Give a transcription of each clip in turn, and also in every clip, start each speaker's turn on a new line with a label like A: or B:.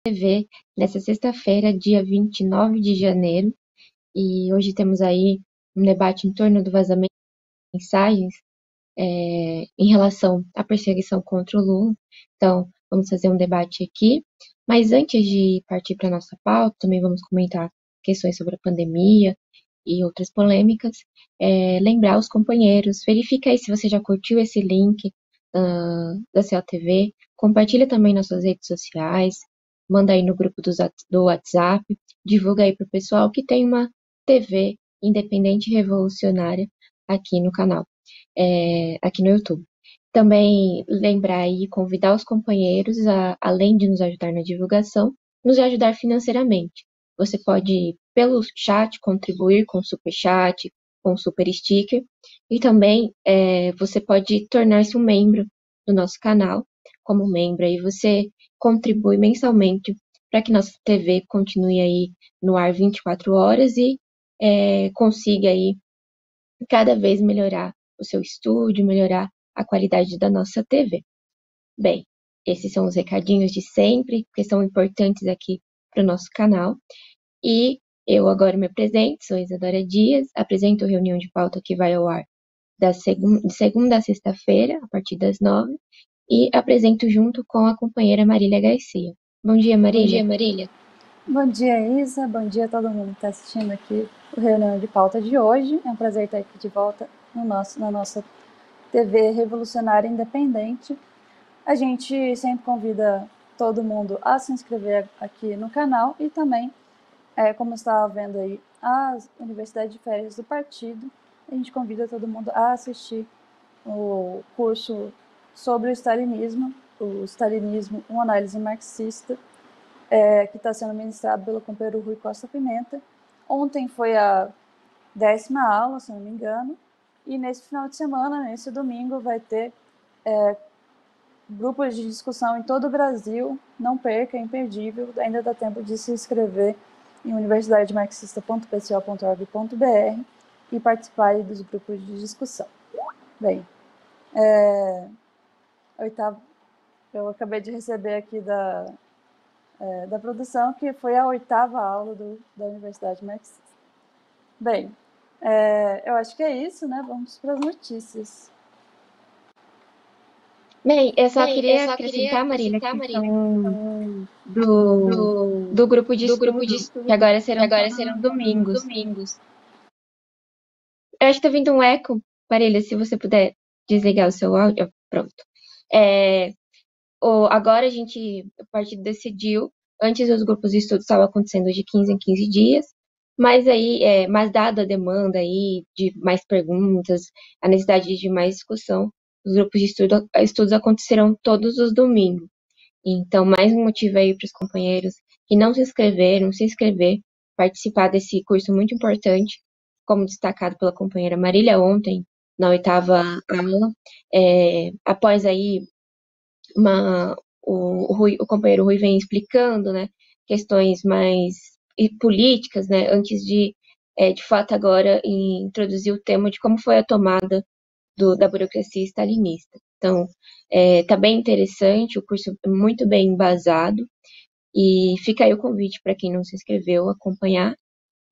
A: TV nessa sexta-feira, dia 29 de janeiro, e hoje temos aí um debate em torno do vazamento de mensagens em relação à perseguição contra o Lula. Então, vamos fazer um debate aqui. Mas antes de partir para a nossa pauta, também vamos comentar questões sobre a pandemia e outras polêmicas. Lembrar os companheiros, verifica aí se você já curtiu esse link da CLTV, compartilha também nas suas redes sociais, manda aí no grupo do WhatsApp, divulga aí para o pessoal que tem uma TV independente e revolucionária aqui no canal, aqui no YouTube. Também lembrar e convidar os companheiros, além de nos ajudar na divulgação, nos ajudar financeiramente. Você pode, pelo chat, contribuir com super chat, com super sticker, e também você pode tornar-se um membro do nosso canal. Como membro, aí você contribui mensalmente para que nossa TV continue aí no ar 24 horas e consiga aí cada vez melhorar o seu estúdio, melhorar a qualidade da nossa TV. Bem, esses são os recadinhos de sempre, que são importantes aqui para o nosso canal. E eu agora me apresento, sou Isadora Dias, apresento a reunião de pauta que vai ao ar de segunda a sexta-feira, a partir das 9h, e apresento junto com a companheira Marília Garcia. Bom dia, Marília.
B: Bom dia, Marília. Bom dia, Isa. Bom dia a todo mundo que está assistindo aqui o reunião de pauta de hoje. É um prazer estar aqui de volta na nossa TV Revolucionária Independente. A gente sempre convida todo mundo a se inscrever aqui no canal e também, como estava vendo aí, a Universidade de Férias do Partido, a gente convida todo mundo a assistir o curso sobre o stalinismo, uma análise marxista, que está sendo ministrado pelo companheiro Rui Costa Pimenta. Ontem foi a 10ª aula, se não me engano, e nesse final de semana, nesse domingo, vai ter grupos de discussão em todo o Brasil. Não perca, é imperdível, ainda dá tempo de se inscrever em universidademarxista.pco.org.br e participar dos grupos de discussão. Bem, eu acabei de receber aqui da produção, que foi a 8ª aula da Universidade Marxista. Bem, eu acho que é isso, né? Vamos para as notícias.
A: Bem, eu só queria acrescentar, Marília, a questão do grupo de estudo, que agora serão todos os domingos. Eu acho que tá vindo um eco, Marília, se você puder desligar o seu áudio. Pronto. Agora o partido decidiu, antes os grupos de estudo estavam acontecendo de 15 em 15 dias, mas dada a demanda aí de mais perguntas, a necessidade de mais discussão, os grupos de estudos acontecerão todos os domingos. Então, mais um motivo aí para os companheiros que não se inscreveram, se inscrever, participar desse curso muito importante, como destacado pela companheira Marília ontem, na 8ª aula, após aí o companheiro Rui vem explicando, né, questões mais políticas, né, antes de fato agora introduzir o tema de como foi a tomada da burocracia stalinista. Então, tá bem interessante, o curso é muito bem embasado, e fica aí o convite para quem não se inscreveu acompanhar,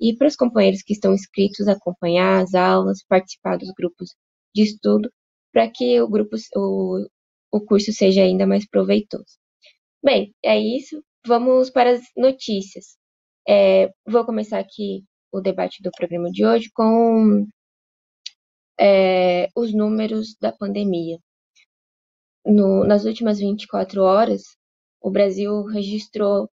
A: e para os companheiros que estão inscritos acompanhar as aulas, participar dos grupos de estudo, para que o curso seja ainda mais proveitoso. Bem, é isso. Vamos para as notícias. Vou começar aqui o debate do programa de hoje com os números da pandemia. Nas últimas 24 horas, o Brasil registrou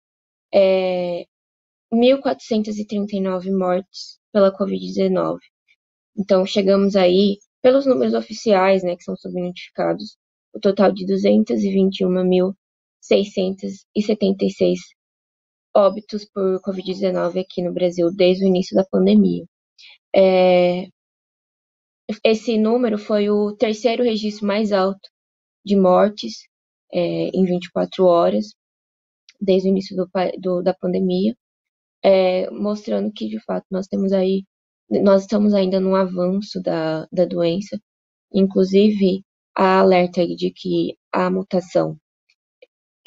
A: 1.439 mortes pela Covid-19. Então, chegamos aí, pelos números oficiais, né, que são subnotificados, o total de 221.676 óbitos por Covid-19 aqui no Brasil, desde o início da pandemia. Esse número foi o terceiro registro mais alto de mortes em 24 horas, desde o início da pandemia, mostrando que, de fato, nós estamos ainda num avanço da doença. Inclusive, há alerta de que a mutação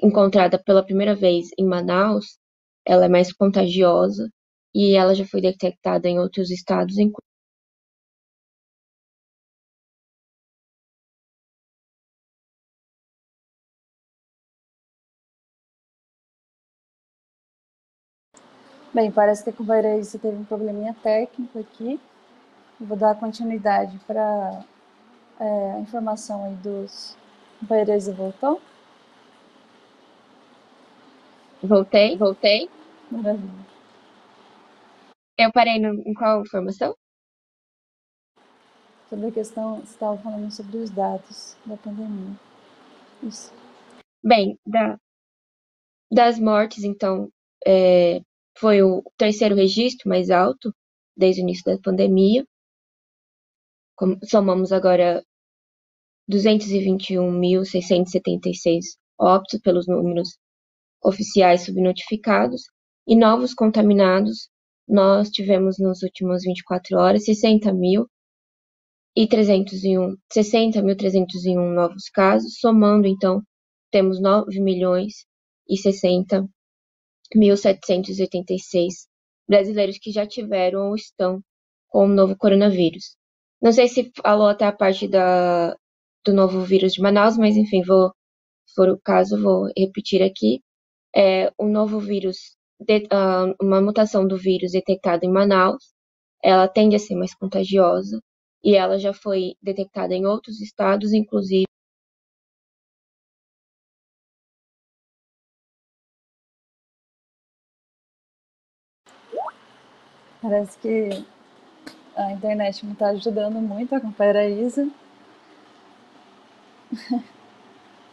A: encontrada pela primeira vez em Manaus, ela é mais contagiosa e ela já foi detectada em outros estados.
B: Bem, parece que com o Varejo teve um probleminha técnico aqui. Vou dar continuidade para a informação aí dos Varejo voltou.
A: Voltei.
B: Voltei. Maravilha.
A: Eu parei em qual informação?
B: Sobre a questão, você estava falando sobre os dados da pandemia. Isso.
A: Bem, das mortes, então, foi o terceiro registro mais alto desde o início da pandemia. Somamos agora 221.676 óbitos pelos números oficiais subnotificados e novos contaminados. Nós tivemos nas últimas 24 horas 60.301 novos casos, somando, então, temos 9.060.786 brasileiros que já tiveram ou estão com o novo coronavírus. Não sei se falou até a parte do novo vírus de Manaus, mas enfim, se for o caso, vou repetir aqui. O novo vírus, uma mutação do vírus detectada em Manaus, ela tende a ser mais contagiosa e ela já foi detectada em outros estados, inclusive.
B: Parece que a internet não está ajudando muito a companheira Isa.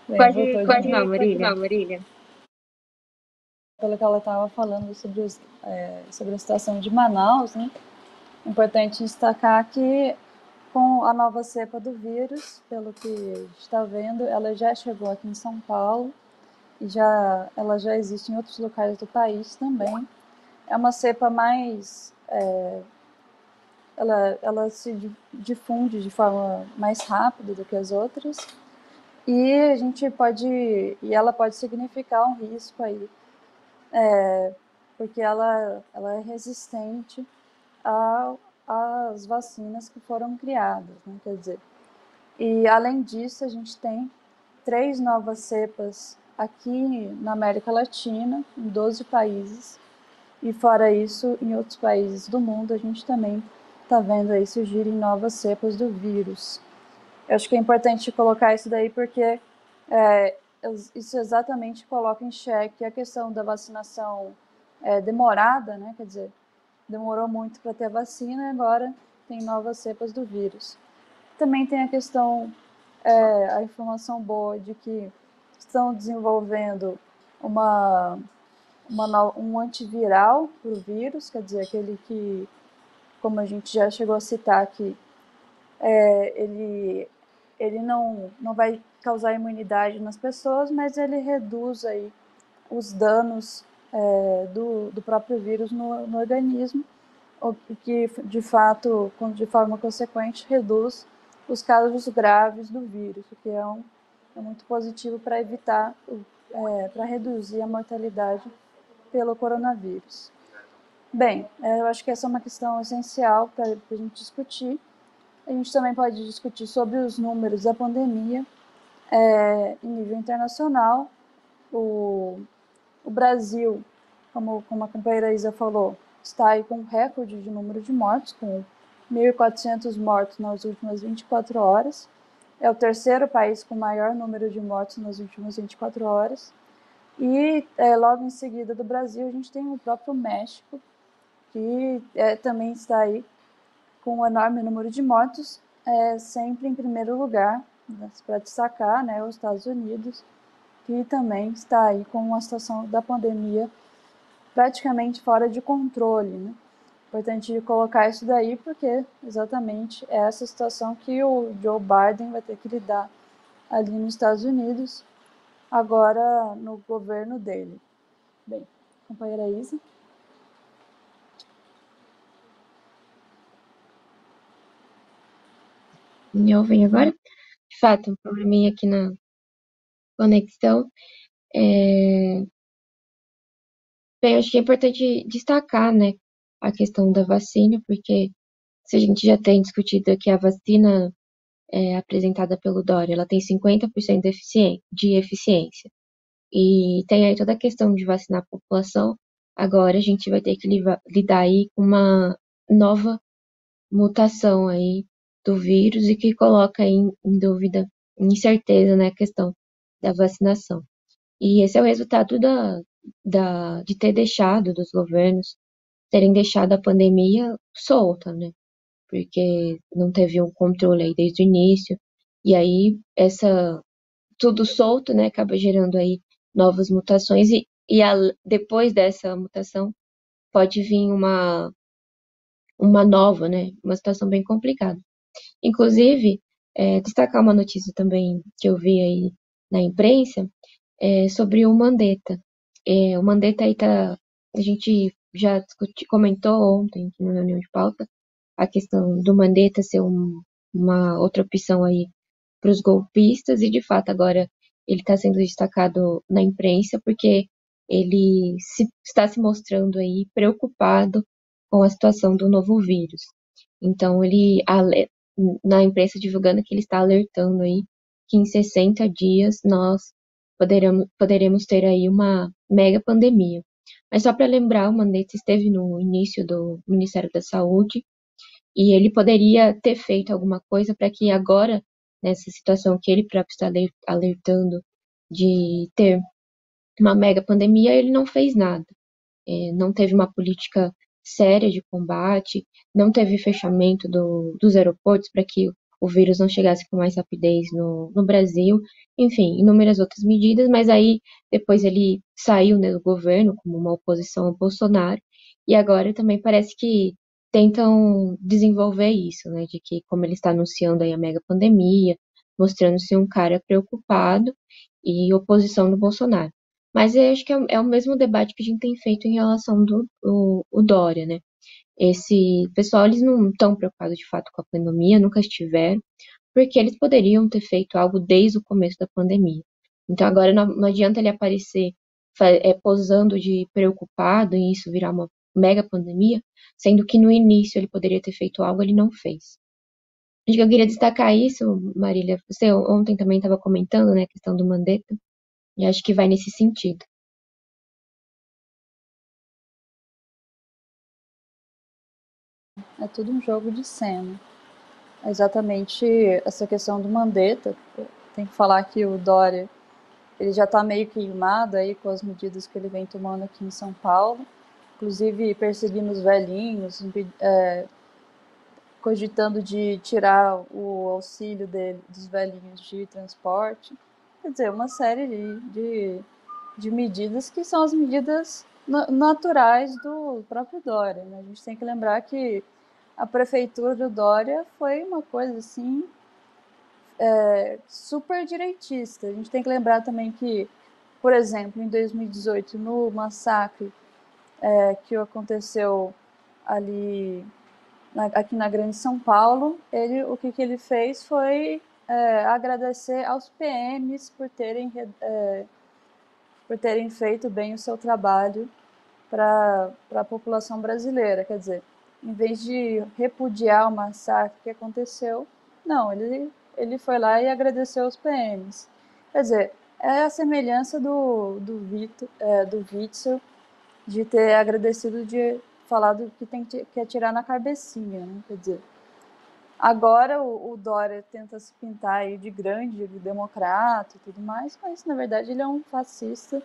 B: Bem,
A: Pode
B: voltou de
A: continuar,
B: novo.
A: Marília.
B: Pelo que ela estava falando sobre a situação de Manaus, né? É importante destacar que com a nova cepa do vírus, pelo que a gente está vendo, ela já chegou aqui em São Paulo e ela já existe em outros locais do país também. É uma cepa mais... ela se difunde de forma mais rápida do que as outras e ela pode significar um risco aí, porque ela é resistente às vacinas que foram criadas, né? Quer dizer, e além disso a gente tem 3 novas cepas aqui na América Latina, em 12 países, e fora isso, em outros países do mundo, a gente também está vendo aí surgirem novas cepas do vírus. Eu acho que é importante colocar isso daí porque isso exatamente coloca em xeque a questão da vacinação demorada, né? Quer dizer, demorou muito para ter vacina e agora tem novas cepas do vírus. Também tem a questão, a informação boa de que estão desenvolvendo um antiviral para o vírus, quer dizer, aquele que, como a gente já chegou a citar aqui, ele não vai causar imunidade nas pessoas, mas ele reduz aí os danos do próprio vírus no organismo, o que de fato, de forma consequente, reduz os casos graves do vírus, o que é muito positivo para evitar, para reduzir a mortalidade pelo coronavírus. Bem, eu acho que essa é uma questão essencial para a gente discutir. A gente também pode discutir sobre os números da pandemia em nível internacional. O Brasil, como a companheira Isa falou, está aí com um recorde de número de mortos, com 1.400 mortos nas últimas 24 horas. É o terceiro país com maior número de mortos nas últimas 24 horas. E logo em seguida do Brasil, a gente tem o próprio México, que também está aí com um enorme número de mortos, sempre em primeiro lugar, né, para destacar, né, os Estados Unidos, que também está aí com uma situação da pandemia praticamente fora de controle, né? Importante colocar isso daí porque exatamente é essa situação que o Joe Biden vai ter que lidar ali nos Estados Unidos, agora no governo dele. Bem, companheira Isa.
A: Me ouvem agora? De fato, um probleminha aqui na conexão. Bem, acho que é importante destacar, né, a questão da vacina, porque se a gente já tem discutido que a vacina apresentada pelo Dória, ela tem 50% de eficiência, e tem aí toda a questão de vacinar a população, agora a gente vai ter que lidar aí com uma nova mutação aí do vírus e que coloca em dúvida, em incerteza, né, a questão da vacinação. E esse é o resultado de ter deixado, dos governos terem deixado a pandemia solta, né? Porque não teve um controle aí desde o início. E aí, tudo solto, né, acaba gerando aí novas mutações. Depois dessa mutação, pode vir uma nova, né? Uma situação bem complicada. Inclusive, destacar uma notícia também que eu vi aí na imprensa, sobre o Mandetta. O Mandetta aí a gente já comentou ontem aqui na reunião de pauta, a questão do Mandetta ser uma outra opção aí para os golpistas, e de fato agora ele está sendo destacado na imprensa porque ele está se mostrando aí preocupado com a situação do novo vírus. Então na imprensa divulgando que ele está alertando aí que em 60 dias nós poderemos ter aí uma mega pandemia. Mas só para lembrar, o Mandetta esteve no início do Ministério da Saúde e ele poderia ter feito alguma coisa para que agora, nessa situação que ele próprio está alertando de ter uma mega pandemia, ele não fez nada. Não teve uma política séria de combate, não teve fechamento dos aeroportos para que o vírus não chegasse com mais rapidez no Brasil, enfim, inúmeras outras medidas, mas aí depois ele saiu, né, do governo como uma oposição ao Bolsonaro, e agora também parece que tentam desenvolver isso, né, de que como ele está anunciando aí a mega pandemia, mostrando-se um cara preocupado e oposição do Bolsonaro. Mas eu acho que é o mesmo debate que a gente tem feito em relação o Dória, né? Esse pessoal, eles não estão preocupados de fato com a pandemia, nunca estiveram, porque eles poderiam ter feito algo desde o começo da pandemia. Então agora não adianta ele aparecer posando de preocupado e isso virar uma mega pandemia, sendo que no início ele poderia ter feito algo, ele não fez. Acho que eu queria destacar isso, Marília. Você ontem também estava comentando, né, a questão do Mandetta, e acho que vai nesse sentido.
B: É tudo um jogo de cena. É exatamente essa questão do Mandetta. Tem que falar que o Dória ele já está meio queimado aí com as medidas que ele vem tomando aqui em São Paulo, inclusive perseguindo os velhinhos, cogitando de tirar o auxílio dos velhinhos de transporte. Quer dizer, uma série de medidas que são as medidas naturais do próprio Dória, né? A gente tem que lembrar que a prefeitura do Dória foi uma coisa assim super direitista. A gente tem que lembrar também que, por exemplo, em 2018, no massacre que aconteceu ali aqui na Grande São Paulo, o que ele fez foi agradecer aos PMs por terem feito bem o seu trabalho para a população brasileira. Quer dizer, em vez de repudiar o massacre que aconteceu, não, ele foi lá e agradeceu os PMs. Quer dizer, é a semelhança do Witzel de ter agradecido, de falado que atirar na cabecinha, né? Quer dizer, agora o Dória tenta se pintar aí de grande, de democrata e tudo mais, mas na verdade ele é um fascista.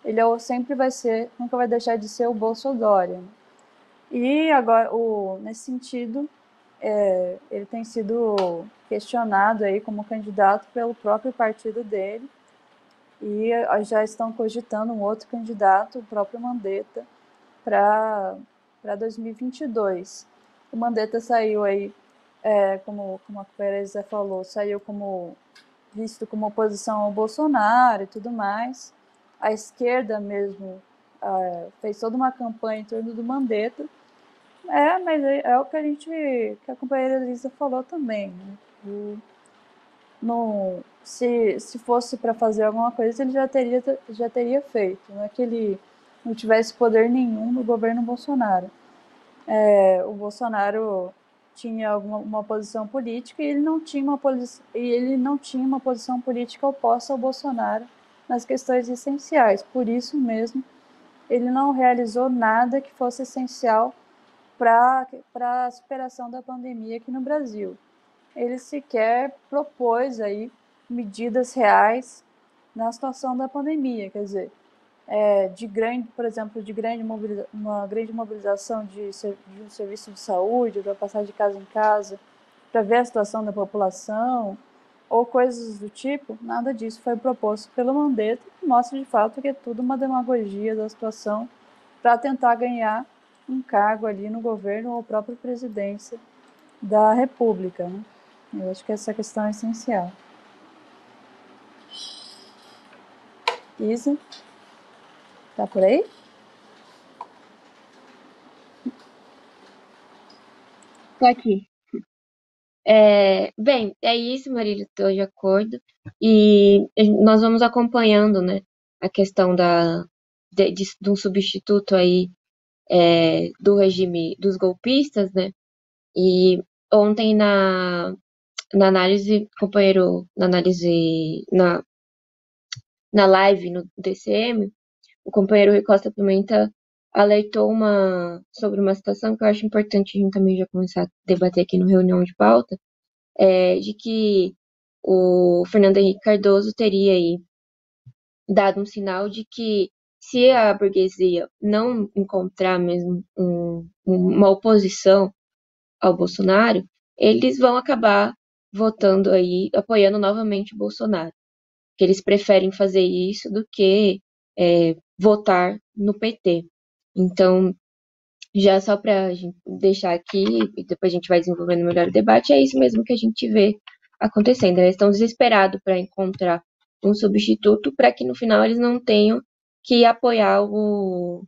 B: Ele sempre vai ser, nunca vai deixar de ser o Bolsonaro. E agora, nesse sentido, ele tem sido questionado aí como candidato pelo próprio partido dele, e já estão cogitando um outro candidato, o próprio Mandetta, para 2022. O Mandetta saiu aí, como a Teresa falou, saiu visto como oposição ao Bolsonaro e tudo mais. A esquerda mesmo fez toda uma campanha em torno do Mandetta. Mas é o que a companheira Elisa falou também. Né? se fosse para fazer alguma coisa, ele já teria feito. Não é que ele não tivesse poder nenhum no governo Bolsonaro. O Bolsonaro tinha uma posição política e ele não tinha uma posição política oposta ao Bolsonaro nas questões essenciais. Por isso mesmo, ele não realizou nada que fosse essencial para a superação da pandemia aqui no Brasil. Ele sequer propôs aí medidas reais na situação da pandemia, quer dizer, por exemplo, uma grande mobilização de um serviço de saúde para passar de casa em casa, para ver a situação da população, ou coisas do tipo, nada disso foi proposto pelo Mandetta, que mostra de fato que é tudo uma demagogia da situação para tentar ganhar um cargo ali no governo ou própria presidência da República, né? Eu acho que essa questão é essencial. Isa, tá por aí?
A: Tô aqui. Bem, é isso, Marília, estou de acordo. E nós vamos acompanhando, né, a questão de um substituto aí do regime dos golpistas, né? E ontem na análise, companheiro, na live no DCM, o companheiro Rui Costa Pimenta alertou sobre uma situação que eu acho importante a gente também já começar a debater aqui no reunião de pauta, de que o Fernando Henrique Cardoso teria aí dado um sinal de que se a burguesia não encontrar mesmo uma oposição ao Bolsonaro, eles vão acabar votando aí, apoiando novamente o Bolsonaro. Que eles preferem fazer isso do que votar no PT. Então, já só para deixar aqui, e depois a gente vai desenvolvendo melhor o debate, é isso mesmo que a gente vê acontecendo. Eles estão desesperados para encontrar um substituto para que no final eles não tenham que apoiar o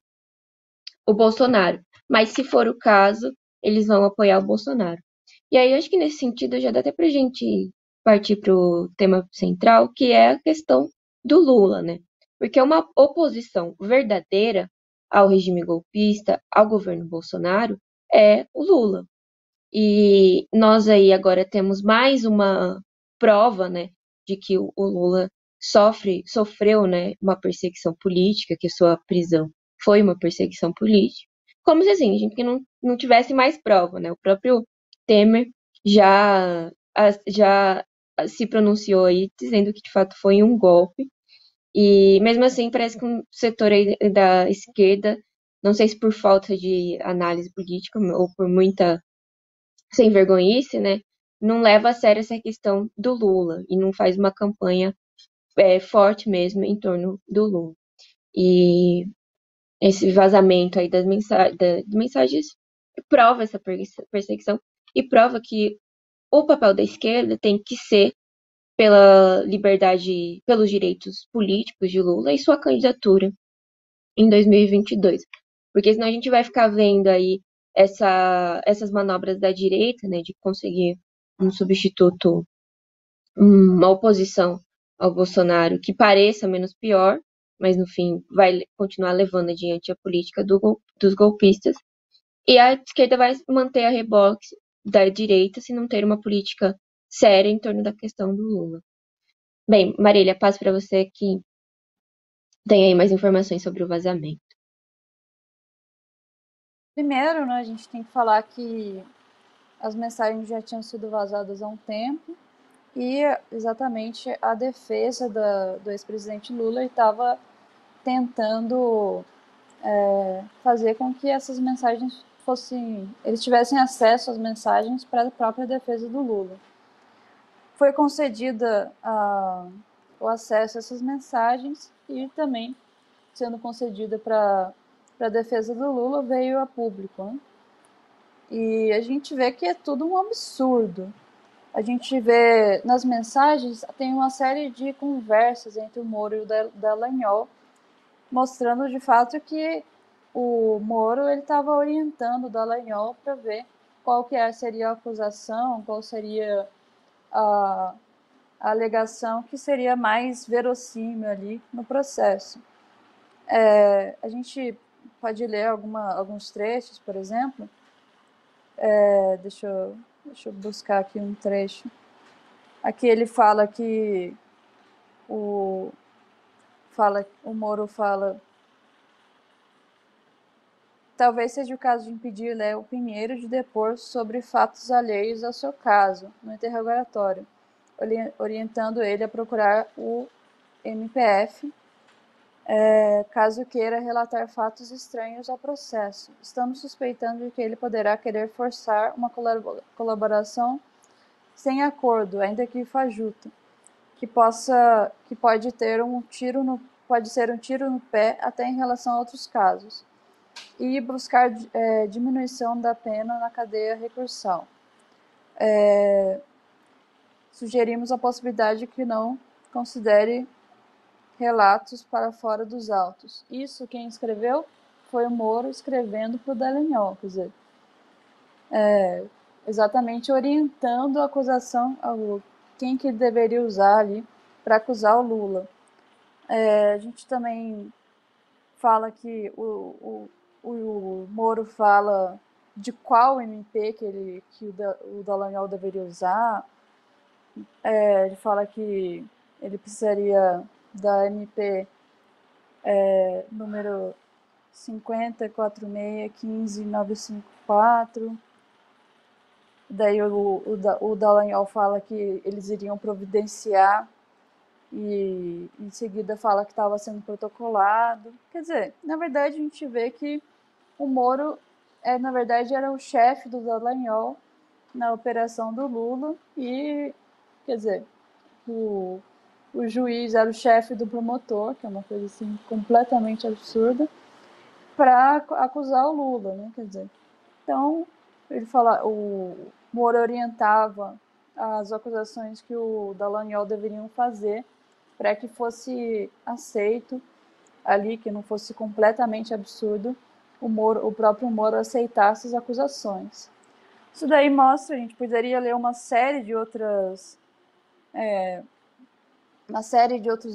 A: Bolsonaro. Mas se for o caso, eles vão apoiar o Bolsonaro. E aí, eu acho que nesse sentido já dá até para a gente partir para o tema central, que é a questão do Lula, né? Porque uma oposição verdadeira ao regime golpista, ao governo Bolsonaro, é o Lula. E nós aí agora temos mais uma prova, né, de que o Lula sofreu, né, uma perseguição política, que sua prisão foi uma perseguição política. Como se assim, a gente não tivesse mais prova, né? O próprio Temer já se pronunciou aí dizendo que de fato foi um golpe. E mesmo assim, parece que um setor aí da esquerda, não sei se por falta de análise política ou por muita sem vergonhice, né, não leva a sério essa questão do Lula e não faz uma campanha forte mesmo em torno do Lula. E esse vazamento aí das mensagens prova essa perseguição e prova que o papel da esquerda tem que ser pela liberdade, pelos direitos políticos de Lula e sua candidatura em 2022. Porque senão a gente vai ficar vendo aí essas manobras da direita, né, de conseguir um substituto, uma oposição ao Bolsonaro que pareça menos pior, mas no fim vai continuar levando adiante a política dos golpistas. E a esquerda vai manter a reboque da direita se não ter uma política séria em torno da questão do Lula. Bem, Marília, passo para você que tem aí mais informações sobre o vazamento.
B: Primeiro, né, a gente tem que falar que as mensagens já tinham sido vazadas há um tempo e exatamente a defesa do ex-presidente Lula estava tentando fazer com que essas mensagens eles tivessem acesso às mensagens para a própria defesa do Lula. Foi concedida o acesso a essas mensagens e também sendo concedida para a defesa do Lula veio a público, né? E a gente vê que é tudo um absurdo. A gente vê nas mensagens, tem uma série de conversas entre o Moro e o Dallagnol, mostrando de fato que o Moro estava orientando o Dallagnol para ver qual que seria a acusação, qual seria a, a alegação que seria mais verossímil ali no processo. A gente pode ler alguns trechos, por exemplo. Deixa eu buscar aqui um trecho. Aqui ele fala que o Moro fala: talvez seja o caso de impedir Léo Pinheiro de depor sobre fatos alheios ao seu caso, no interrogatório, orientando ele a procurar o MPF, caso queira relatar fatos estranhos ao processo. Estamos suspeitando de que ele poderá querer forçar uma colaboração sem acordo, ainda que fajuta, que pode ser um tiro no pé até em relação a outros casos, e buscar diminuição da pena na cadeia recursal. Sugerimos a possibilidade de que não considere relatos para fora dos autos. Isso quem escreveu foi o Moro escrevendo para o Dallagnol, quer dizer, exatamente orientando a acusação, quem que ele deveria usar ali para acusar o Lula. A gente também fala que o Moro fala de qual MP que o Dallagnol deveria usar. Ele fala que ele precisaria da MP número 50.46.15.954. Daí o Dallagnol fala que eles iriam providenciar e em seguida fala que estava sendo protocolado. Quer dizer, na verdade a gente vê que o Moro, na verdade, era o chefe do Dallagnol na operação do Lula e, quer dizer, o juiz era o chefe do promotor, que é uma coisa assim completamente absurda, para acusar o Lula, né? Quer dizer, então ele fala, o Moro orientava as acusações que o Dallagnol deveriam fazer para que fosse aceito ali, que não fosse completamente absurdo o próprio Moro aceitasse as acusações. Isso daí mostra, a gente poderia ler uma série de outros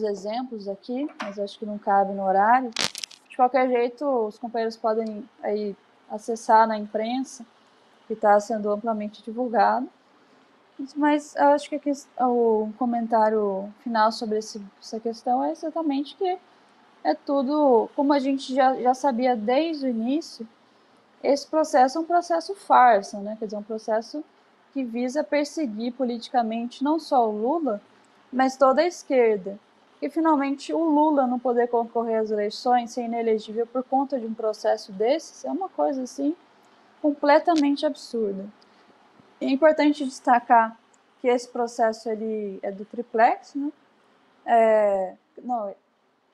B: exemplos aqui, mas acho que não cabe no horário. De qualquer jeito, os companheiros podem aí acessar na imprensa, que está sendo amplamente divulgado. Mas acho que o comentário final sobre essa questão é exatamente que é tudo, como a gente já sabia desde o início, esse processo é um processo farsa, né? Quer dizer, um processo que visa perseguir politicamente não só o Lula, mas toda a esquerda. E finalmente o Lula não poder concorrer às eleições, ser inelegível por conta de um processo desses, é uma coisa assim completamente absurda. É importante destacar que esse processo ele é do triplex, né?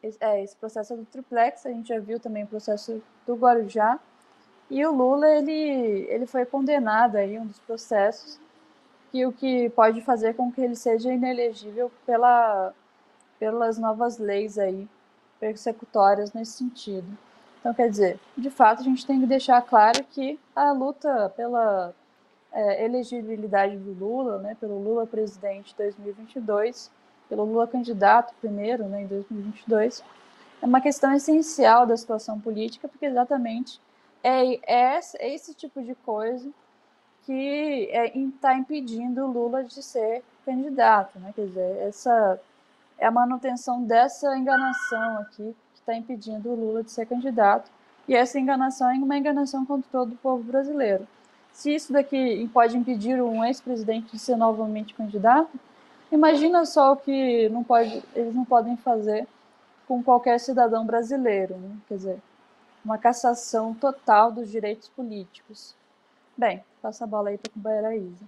B: Esse processo é do triplex, a gente já viu também o processo do Guarujá, e o Lula ele foi condenado aí um dos processos, que o que pode fazer com que ele seja inelegível pelas novas leis aí persecutórias nesse sentido. Então, quer dizer, de fato, a gente tem que deixar claro que a luta pela elegibilidade do Lula, né, pelo Lula presidente 2022, pelo Lula candidato primeiro, né, em 2022, é uma questão essencial da situação política, porque exatamente é esse tipo de coisa que está impedindo o Lula de ser candidato, né? Quer dizer, essa é a manutenção dessa enganação aqui que está impedindo o Lula de ser candidato, e essa enganação é uma enganação contra todo o povo brasileiro. Se isso daqui pode impedir um ex-presidente de ser novamente candidato, imagina só o que eles não podem fazer com qualquer cidadão brasileiro, né? Quer dizer, uma cassação total dos direitos políticos. Bem, passa a bola aí para a companheira Isa.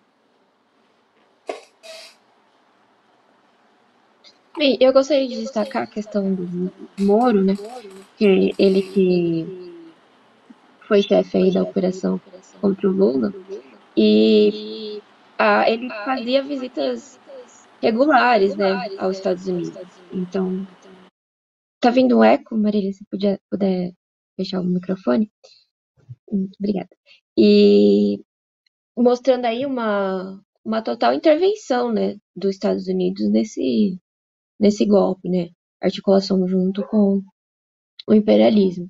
A: Bem, eu gostaria de destacar a questão do Moro, né? Que ele que foi chefe aí da operação contra o Lula. E ele fazia visitas regulares, né, aos Estados Unidos. Então, tá vindo um eco, Marília, se puder fechar o microfone? Muito obrigada. E mostrando aí uma total intervenção, né, dos Estados Unidos nesse golpe, né, articulação junto com o imperialismo.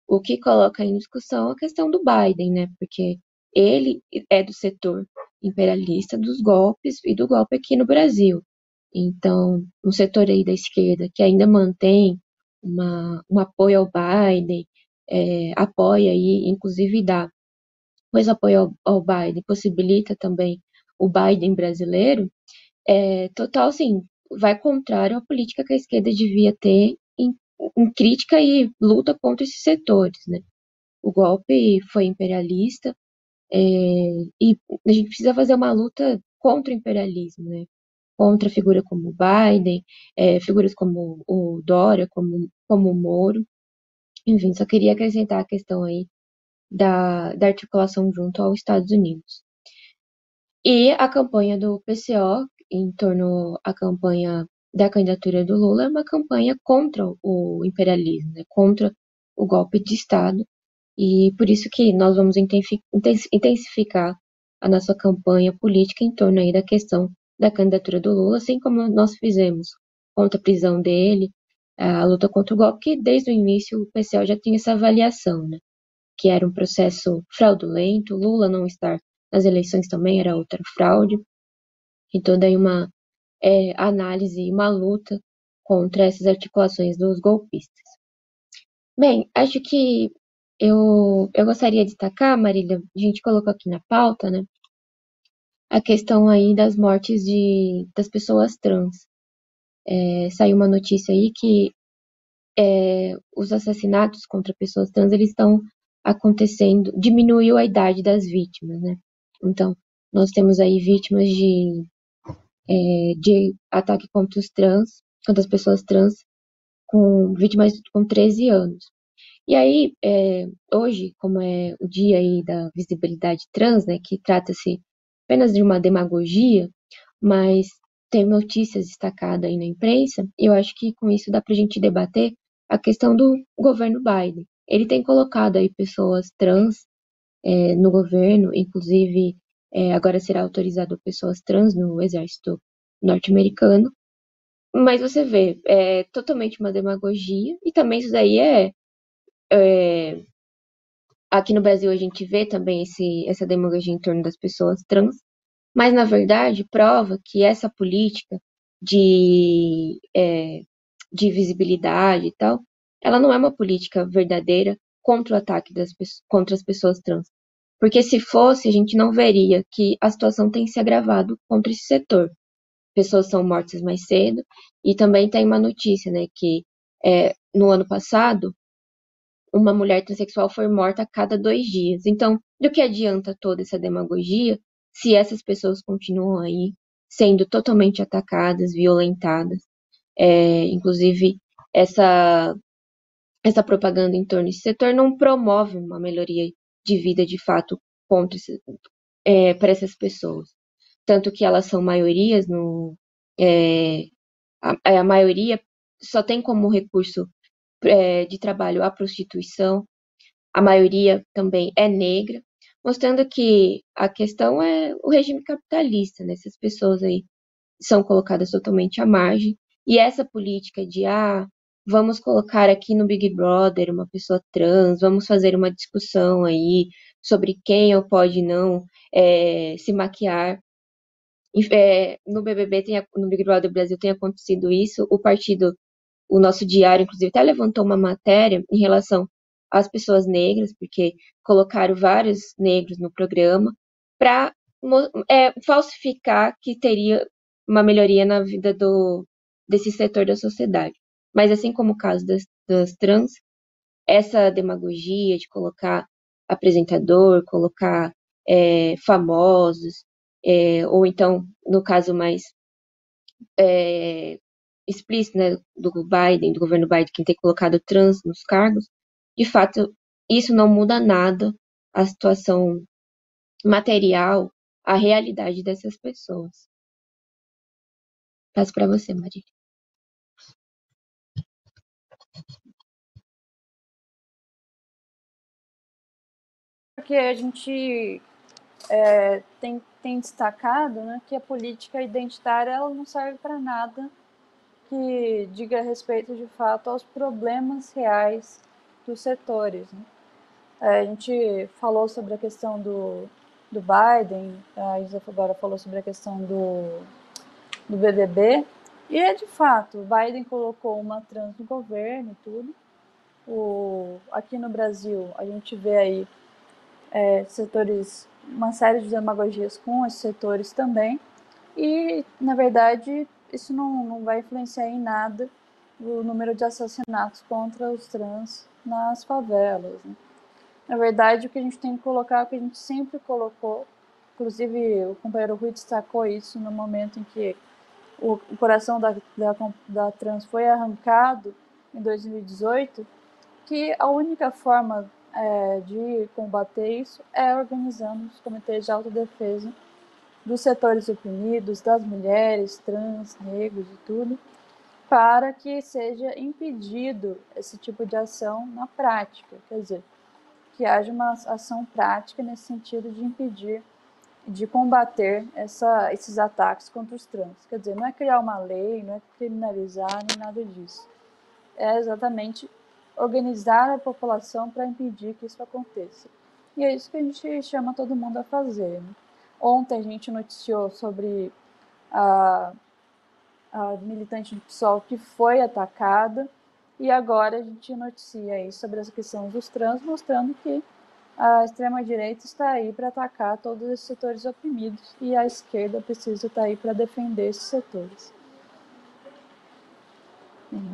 A: O que coloca em discussão a questão do Biden, né, porque ele é do setor imperialista dos golpes e do golpe aqui no Brasil. Então, um setor aí da esquerda que ainda mantém um apoio ao Biden, apoia aí, inclusive dá, pois apoio ao Biden possibilita também o Biden brasileiro, total, assim, vai contrário à política que a esquerda devia ter em crítica e luta contra esses setores, né? O golpe foi imperialista, e a gente precisa fazer uma luta contra o imperialismo, né? Contra figuras como o Biden, figuras como o Dória, como o Moro. Enfim, só queria acrescentar a questão aí da articulação junto aos Estados Unidos. E a campanha do PCO, em torno à campanha da candidatura do Lula, é uma campanha contra o imperialismo, né? Contra o golpe de Estado. E por isso que nós vamos intensificar a nossa campanha política em torno aí da questão da candidatura do Lula, assim como nós fizemos contra a prisão dele, a luta contra o golpe, que desde o início o PCO já tinha essa avaliação, né? Que era um processo fraudulento, Lula não estar nas eleições também era outra fraude, e toda aí uma análise e uma luta contra essas articulações dos golpistas. Bem, acho que eu gostaria de destacar, Marília, a gente colocou aqui na pauta, né, a questão aí das mortes das pessoas trans. Saiu uma notícia aí que os assassinatos contra pessoas trans, eles estão acontecendo, diminuiu a idade das vítimas, né? Então, nós temos aí vítimas de ataque contra os trans, contra as pessoas trans, com vítimas com 13 anos. E aí, hoje, como é o dia aí da visibilidade trans, né, que trata-se apenas de uma demagogia, mas tem notícias destacadas aí na imprensa, e eu acho que com isso dá para a gente debater a questão do governo Biden. Ele tem colocado aí pessoas trans no governo, inclusive agora será autorizado pessoas trans no exército norte-americano, mas você vê, é totalmente uma demagogia, e também isso daí aqui no Brasil a gente vê também essa demagogia em torno das pessoas trans, mas na verdade prova que essa política de visibilidade e tal, ela não é uma política verdadeira contra o ataque contra as pessoas trans. Porque se fosse, a gente não veria que a situação tem se agravado contra esse setor. Pessoas são mortas mais cedo, e também tem uma notícia, né, que no ano passado uma mulher transexual foi morta a cada 2 dias. Então, do que adianta toda essa demagogia se essas pessoas continuam aí sendo totalmente atacadas, violentadas? Inclusive, essa, essa propaganda em torno desse setor não promove uma melhoria de vida de fato contra para essas pessoas. Tanto que elas são maiorias no. É, a maioria só tem como recurso de trabalho a prostituição, a maioria também é negra, mostrando que a questão é o regime capitalista, né? Essas pessoas aí são colocadas totalmente à margem, e essa política de, vamos colocar aqui no Big Brother uma pessoa trans, vamos fazer uma discussão aí sobre quem ou pode não se maquiar. No BBB, no Big Brother Brasil tem acontecido isso, o nosso diário, inclusive, até levantou uma matéria em relação às pessoas negras, porque colocaram vários negros no programa, para falsificar que teria uma melhoria na vida desse setor da sociedade. Mas, assim como o caso das trans, essa demagogia de colocar apresentador, colocar famosos, ou então, no caso mais é, explícito, né, do Biden, do governo Biden, quem tem colocado trans nos cargos, de fato, isso não muda nada a situação material, a realidade dessas pessoas. Passo para você, Maria.
B: Porque a gente tem tem destacado, né, que a política identitária ela não serve para nada que diga respeito de fato aos problemas reais dos setores, né? A gente falou sobre a questão do Biden, a Isa agora falou sobre a questão do BBB, e é de fato, o Biden colocou uma trans no governo e tudo. Aqui no Brasil, a gente vê aí setores, uma série de demagogias com esses setores também, e, na verdade, isso não vai influenciar em nada o número de assassinatos contra os trans nas favelas, né? Na verdade, o que a gente tem que colocar é o que a gente sempre colocou, inclusive o companheiro Rui destacou isso no momento em que o coração da trans foi arrancado em 2018, que a única forma de combater isso é organizando os comitês de autodefesa dos setores oprimidos, das mulheres, trans, negros e tudo, para que seja impedido esse tipo de ação na prática. Quer dizer, que haja uma ação prática nesse sentido de impedir, de combater esses ataques contra os trans. Quer dizer, não é criar uma lei, não é criminalizar, nem nada disso. É exatamente organizar a população para impedir que isso aconteça. E é isso que a gente chama todo mundo a fazer, né? Ontem a gente noticiou sobre a militante do PSOL que foi atacada, e agora a gente noticia aí sobre essa questão dos trans, mostrando que a extrema-direita está aí para atacar todos esses setores oprimidos e a esquerda precisa estar aí para defender esses setores.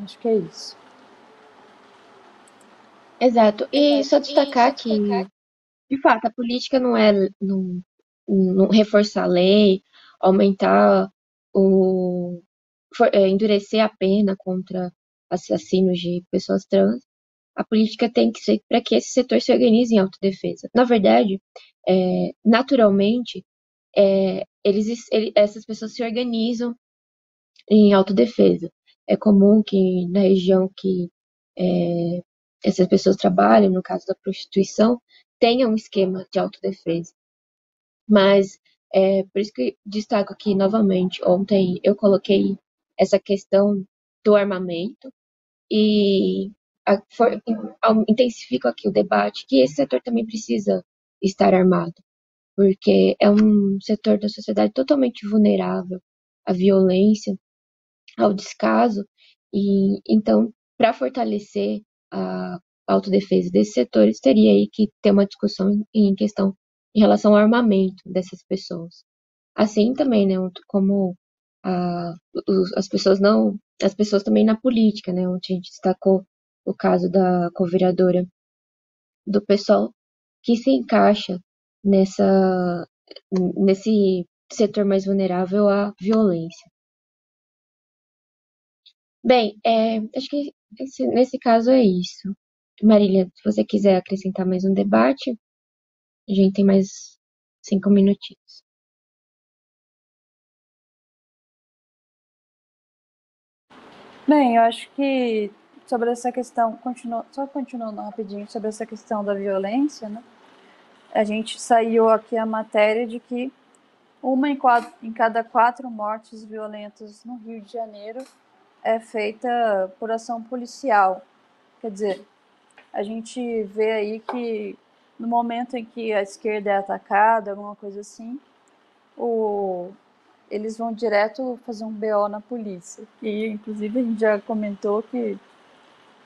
B: Acho que é isso.
A: Exato. E só destacar que, de fato, a política não é não reforçar a lei, aumentar endurecer a pena contra assassinos de pessoas trans. A política tem que ser para que esse setor se organize em autodefesa. Na verdade, naturalmente, essas pessoas se organizam em autodefesa. É comum que na região que essas pessoas trabalham, no caso da prostituição, tenha um esquema de autodefesa. Mas, por isso que destaco aqui novamente, ontem eu coloquei essa questão do armamento e intensifico aqui o debate que esse setor também precisa estar armado, porque é um setor da sociedade totalmente vulnerável à violência, ao descaso, e então, para fortalecer a autodefesa desses setores, teria aí que ter uma discussão em questão em relação ao armamento dessas pessoas. Assim também, né, como as pessoas não, as pessoas também na política, né, onde a gente destacou o caso da co-vereadora do PSOL, que se encaixa nesse setor mais vulnerável à violência. Bem, acho que nesse caso é isso. Marília, se você quiser acrescentar mais um debate, a gente tem mais 5 minutinhos.
B: Bem, eu acho que sobre essa questão, continuando rapidinho sobre essa questão da violência, né? A gente saiu aqui a matéria de que em cada 4 mortes violentas no Rio de Janeiro é feita por ação policial. Quer dizer, a gente vê aí que no momento em que a esquerda é atacada, alguma coisa assim, eles vão direto fazer um BO na polícia. E, inclusive, a gente já comentou que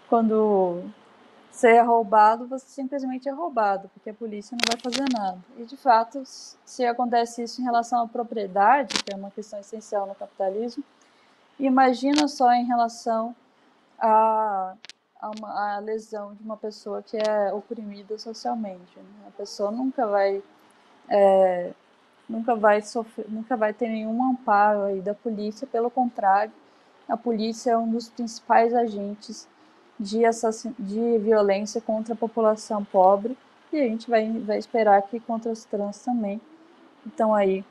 B: quando você é roubado, você simplesmente é roubado, porque a polícia não vai fazer nada. E, de fato, se acontece isso em relação à propriedade, que é uma questão essencial no capitalismo, imagina só em relação a lesão de uma pessoa que é oprimida socialmente, né? A pessoa nunca vai sofrer, nunca vai ter nenhum amparo aí da polícia, pelo contrário, a polícia é um dos principais agentes de violência contra a população pobre, e a gente vai esperar que contra os trans também. Então aí,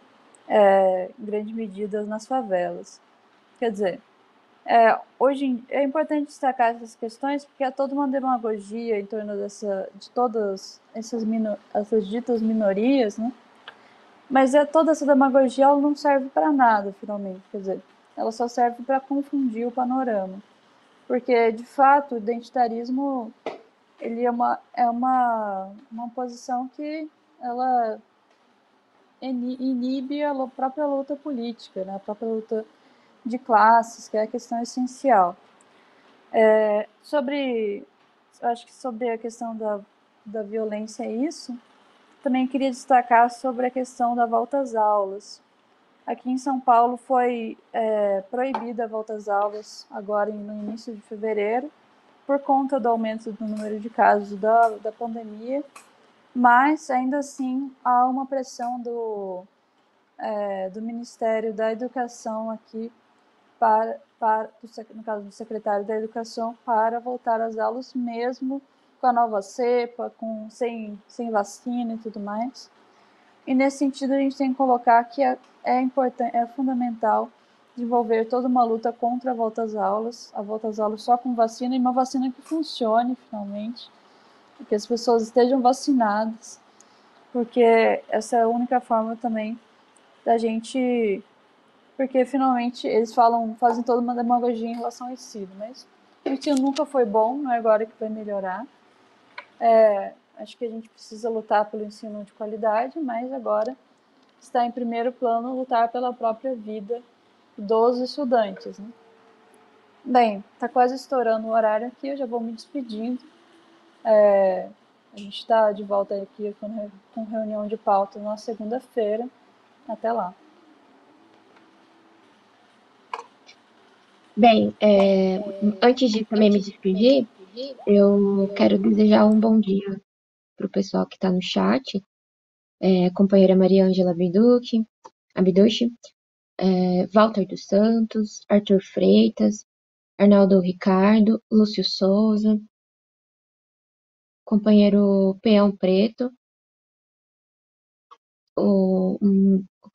B: em grande medida nas favelas. Quer dizer, hoje é importante destacar essas questões porque há toda uma demagogia em torno de todas essas ditas minorias, né? Mas toda essa demagogia ela não serve para nada, finalmente. Quer dizer, ela só serve para confundir o panorama. Porque, de fato, o identitarismo ele uma posição que ela inibe a própria luta política, né? A própria luta de classes, que é a questão essencial. Eu acho que sobre a questão da violência é isso. Também queria destacar sobre a questão da volta às aulas. Aqui em São Paulo foi proibida a volta às aulas agora no início de fevereiro, por conta do aumento do número de casos da pandemia, mas ainda assim há uma pressão do Ministério da Educação aqui, no caso do secretário da Educação, para voltar às aulas mesmo com a nova cepa, sem vacina e tudo mais. E nesse sentido a gente tem que colocar que é fundamental desenvolver toda uma luta contra a volta às aulas só com vacina, e uma vacina que funcione finalmente, que as pessoas estejam vacinadas, porque essa é a única forma também da gente, porque finalmente eles fazem toda uma demagogia em relação ao ensino, mas o ensino nunca foi bom, não é agora que vai melhorar. Acho que a gente precisa lutar pelo ensino de qualidade, mas agora está em primeiro plano lutar pela própria vida dos estudantes, né? Bem, está quase estourando o horário aqui, eu já vou me despedindo. A gente está de volta aqui com reunião de pauta na segunda-feira. Até lá.
A: Bem, antes de também me despedir, eu quero desejar um bom dia para o pessoal que está no chat, companheira Maria Ângela Abiducci, Walter dos Santos, Arthur Freitas, Arnaldo Ricardo, Lúcio Souza, companheiro Peão Preto, o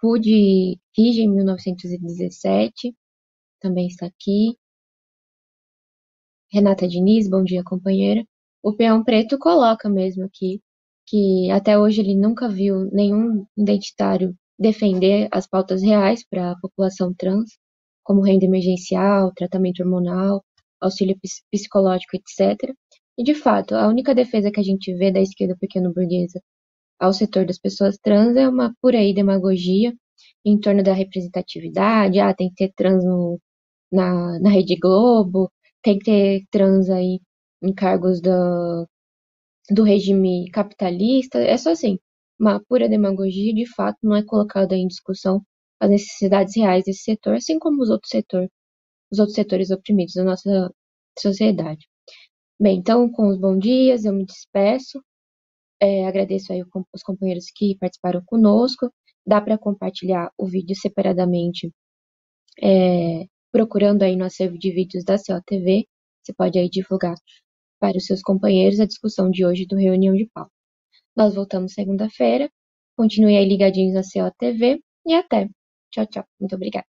A: Rude Rige, 1917, também está aqui. Renata Diniz, bom dia, companheira. O Peão Preto coloca mesmo aqui que até hoje ele nunca viu nenhum identitário defender as pautas reais para a população trans, como renda emergencial, tratamento hormonal, auxílio psicológico, etc. E, de fato, a única defesa que a gente vê da esquerda pequeno-burguesa ao setor das pessoas trans é uma pura aí demagogia em torno da representatividade, tem que ter trans na Rede Globo, tem que ter trans aí em cargos do regime capitalista, é só assim, uma pura demagogia, de fato, não é colocada em discussão as necessidades reais desse setor, assim como os outros setores oprimidos da nossa sociedade. Bem, então, com os bons dias, eu me despeço, agradeço aí os companheiros que participaram conosco, dá para compartilhar o vídeo separadamente, procurando aí no acervo de vídeos da COTV, você pode aí divulgar para os seus companheiros a discussão de hoje do Reunião de Pauta. Nós voltamos segunda-feira. Continue aí ligadinhos na COTV e até. Tchau, tchau. Muito obrigada.